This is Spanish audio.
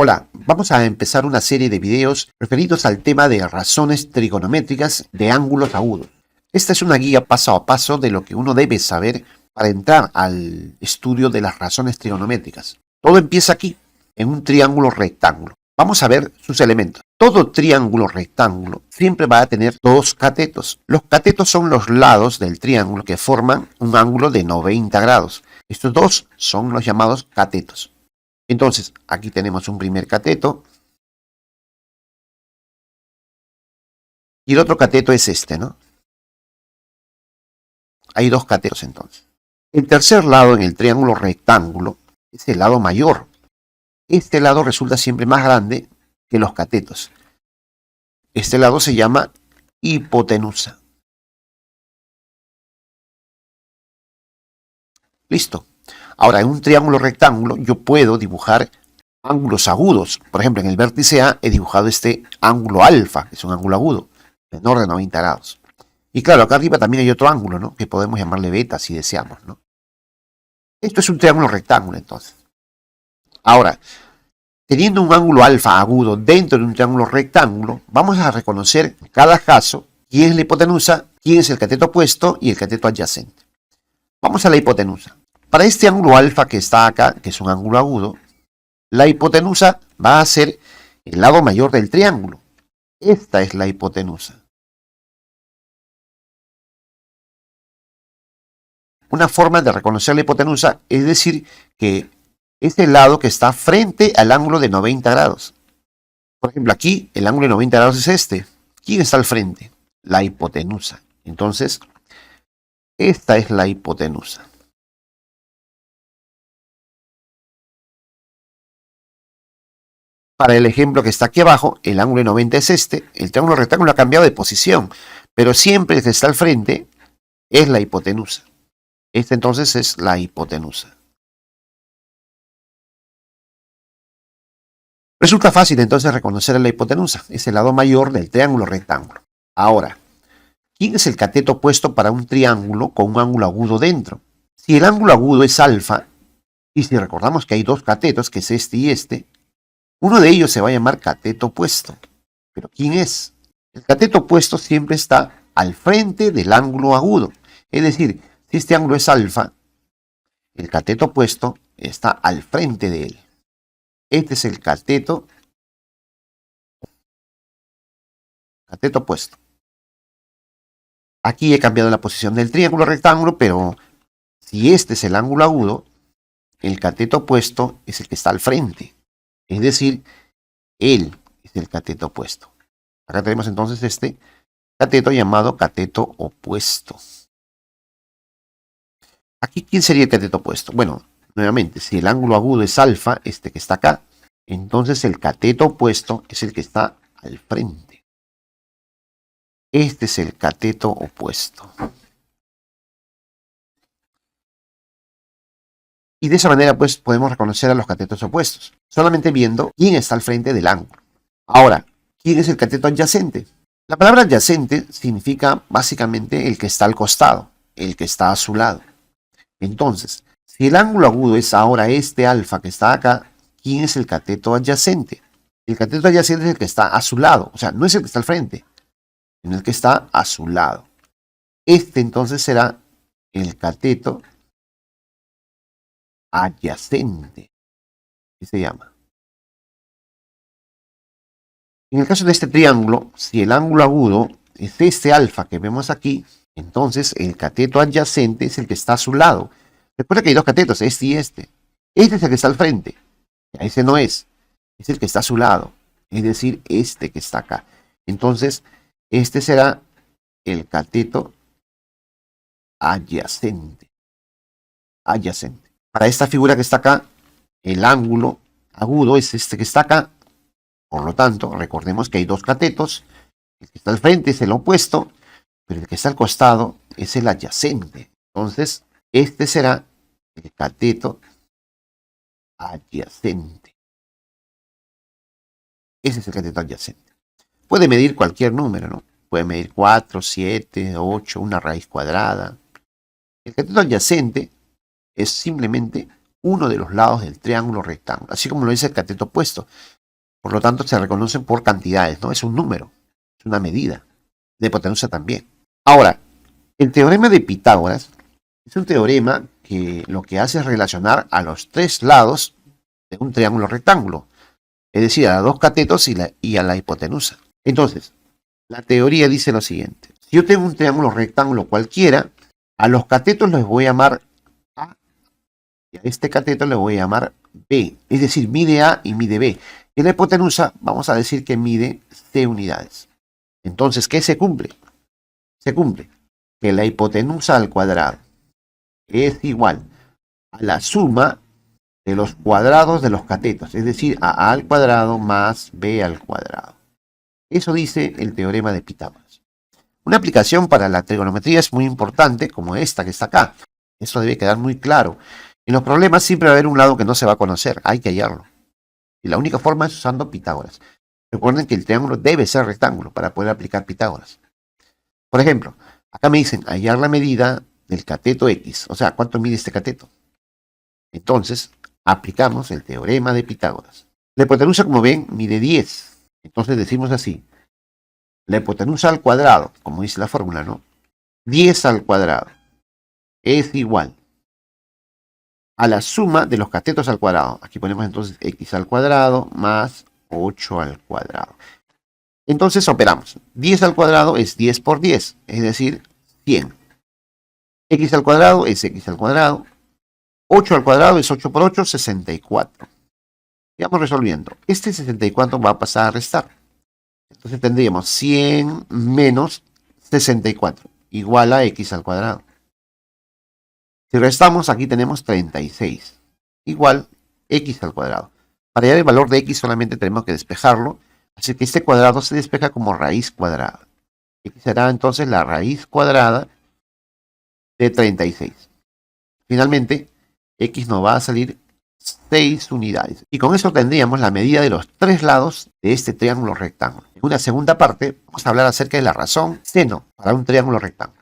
Hola, vamos a empezar una serie de videos referidos al tema de razones trigonométricas de ángulos agudos. Esta es una guía paso a paso de lo que uno debe saber para entrar al estudio de las razones trigonométricas. Todo empieza aquí, en un triángulo rectángulo. Vamos a ver sus elementos. Todo triángulo rectángulo siempre va a tener dos catetos. Los catetos son los lados del triángulo que forman un ángulo de 90 grados. Estos dos son los llamados catetos. Entonces, aquí tenemos un primer cateto. Y el otro cateto es este, ¿no? Hay dos catetos entonces. El tercer lado en el triángulo rectángulo es el lado mayor. Este lado resulta siempre más grande que los catetos. Este lado se llama hipotenusa. Listo. Ahora, en un triángulo rectángulo yo puedo dibujar ángulos agudos. Por ejemplo, en el vértice A he dibujado este ángulo alfa, que es un ángulo agudo, menor de 90 grados. Y claro, acá arriba también hay otro ángulo, ¿no? Que podemos llamarle beta si deseamos, ¿no? Esto es un triángulo rectángulo, entonces. Ahora, teniendo un ángulo alfa agudo dentro de un triángulo rectángulo, vamos a reconocer en cada caso quién es la hipotenusa, quién es el cateto opuesto y el cateto adyacente. Vamos a la hipotenusa. Para este ángulo alfa que está acá, que es un ángulo agudo, la hipotenusa va a ser el lado mayor del triángulo. Esta es la hipotenusa. Una forma de reconocer la hipotenusa es decir que es el lado que está frente al ángulo de 90 grados. Por ejemplo, aquí el ángulo de 90 grados es este. ¿Quién está al frente? La hipotenusa. Entonces, esta es la hipotenusa. Para el ejemplo que está aquí abajo, el ángulo de 90 es este. El triángulo rectángulo ha cambiado de posición, pero siempre el que está al frente es la hipotenusa. Esta entonces es la hipotenusa. Resulta fácil entonces reconocer la hipotenusa. Es el lado mayor del triángulo rectángulo. Ahora, ¿quién es el cateto opuesto para un triángulo con un ángulo agudo dentro? Si el ángulo agudo es alfa, y si recordamos que hay dos catetos, que es este y este, uno de ellos se va a llamar cateto opuesto. ¿Pero quién es? El cateto opuesto siempre está al frente del ángulo agudo. Es decir, si este ángulo es alfa, el cateto opuesto está al frente de él. Este es el cateto opuesto. Aquí he cambiado la posición del triángulo rectángulo, pero si este es el ángulo agudo, el cateto opuesto es el que está al frente. Es decir, él es el cateto opuesto. Acá tenemos entonces este cateto llamado cateto opuesto. Aquí, ¿quién sería el cateto opuesto? Bueno, nuevamente, si el ángulo agudo es alfa, este que está acá, entonces el cateto opuesto es el que está al frente. Este es el cateto opuesto. Y de esa manera, pues, podemos reconocer a los catetos opuestos, solamente viendo quién está al frente del ángulo. Ahora, ¿quién es el cateto adyacente? La palabra adyacente significa básicamente el que está al costado, el que está a su lado. Entonces, si el ángulo agudo es ahora este alfa que está acá, ¿quién es el cateto adyacente? El cateto adyacente es el que está a su lado, o sea, no es el que está al frente, sino el que está a su lado. Este entonces será el cateto adyacente, ¿qué se llama? En el caso de este triángulo, si el ángulo agudo es este alfa que vemos aquí, entonces el cateto adyacente es el que está a su lado. Recuerda que hay dos catetos, este y este. Este es el que está al frente. Ese no es el que está a su lado. Es decir, este que está acá. Entonces, este será el cateto adyacente. Adyacente. Para esta figura que está acá, el ángulo agudo es este que está acá. Por lo tanto, recordemos que hay dos catetos. El que está al frente es el opuesto, pero el que está al costado es el adyacente. Entonces, este será el cateto adyacente. Ese es el cateto adyacente. Puede medir cualquier número, ¿no? Puede medir 4, 7, 8, una raíz cuadrada. El cateto adyacente es simplemente uno de los lados del triángulo rectángulo, así como lo dice el cateto opuesto. Por lo tanto, se reconocen por cantidades, ¿no? Es un número, es una medida. La hipotenusa también. Ahora, el teorema de Pitágoras es un teorema que lo que hace es relacionar a los tres lados de un triángulo rectángulo, es decir, a los dos catetos y a la hipotenusa. Entonces, la teoría dice lo siguiente. Si yo tengo un triángulo rectángulo cualquiera, a los catetos les voy a llamar A y a este cateto le voy a llamar B, es decir, mide A y mide B. Y la hipotenusa vamos a decir que mide C unidades. Entonces, ¿qué se cumple? Se cumple que la hipotenusa al cuadrado es igual a la suma de los cuadrados de los catetos, es decir, a A al cuadrado más B al cuadrado. Eso dice el teorema de Pitágoras. Una aplicación para la trigonometría es muy importante, como esta que está acá. Eso debe quedar muy claro. En los problemas siempre va a haber un lado que no se va a conocer, hay que hallarlo. Y la única forma es usando Pitágoras. Recuerden que el triángulo debe ser rectángulo para poder aplicar Pitágoras. Por ejemplo, acá me dicen hallar la medida del cateto X. O sea, ¿cuánto mide este cateto? Entonces, aplicamos el teorema de Pitágoras. La hipotenusa, como ven, mide 10. Entonces decimos así. La hipotenusa al cuadrado, como dice la fórmula, ¿no? 10 al cuadrado es igual a la suma de los catetos al cuadrado. Aquí ponemos entonces x al cuadrado más 8 al cuadrado. Entonces operamos. 10 al cuadrado es 10 por 10, es decir, 100. X al cuadrado es x al cuadrado. 8 al cuadrado es 8 por 8, 64. Sigamos resolviendo. Este 64 va a pasar a restar. Entonces tendríamos 100 menos 64, igual a x al cuadrado. Si restamos, aquí tenemos 36, igual x al cuadrado. Para hallar el valor de x solamente tenemos que despejarlo, así que este cuadrado se despeja como raíz cuadrada. X será entonces la raíz cuadrada de 36. Finalmente, x nos va a salir 6 unidades. Y con eso tendríamos la medida de los tres lados de este triángulo rectángulo. En una segunda parte, vamos a hablar acerca de la razón seno para un triángulo rectángulo.